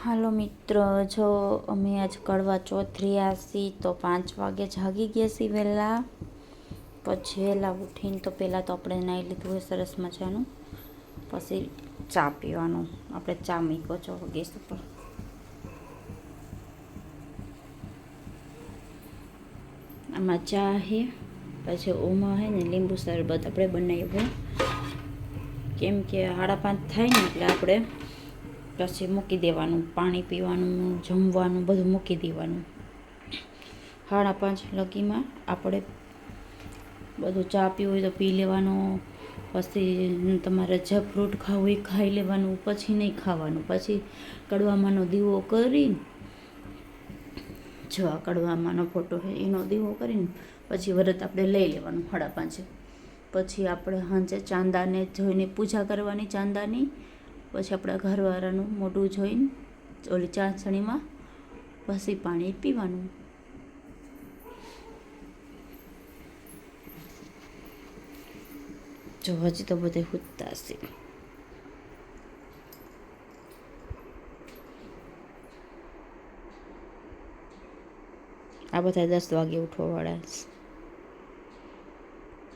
હાલો મિત્ર, જો અમે આજ કડવા ચોથ રહ્યા છીએ તો 5 વાગે જાગી ગયા છીએ વહેલા. પછી વહેલા ઉઠીને તો પહેલાં તો આપણે નાહી લીધું હોય સરસ મજાનું. પછી ચા પીવાનું. આપણે ચા મૂક્યો છો ગેસ ઉપર. આમાં ચા છે, પછી ઓમાં છે ને લીંબુ શરબત આપણે બનાવ્યું. કેમ કે 5:30 થાય ને એટલે આપણે પછી મૂકી દેવાનું, પાણી પીવાનું, જમવાનું બધું મૂકી દેવાનું. 5:30 લગીમાં આપણે બધું ચા પીવું હોય તો પી લેવાનું. પછી તમારે જે ફ્રૂટ ખાવું એ ખાઈ લેવાનું. પછી નહીં ખાવાનું. પછી કડવામાંનો દીવો કરી, જો આ કડવામાંનો ફોટો છે એનો દીવો કરીને પછી વ્રત આપણે લઈ લેવાનું 5:30. પછી આપણે સાંજે ચાંદાને જોઈને પૂજા કરવાની ચાંદાની. પછી આપણા ઘરવાળાનું મોઢું જોઈને ઓલી ચાસણીમાં પછી પાણી પીવાનું. જો હજી તો બધે સૂતા હશે. આ બધા 10 વાગે ઉઠવાવાળા છે.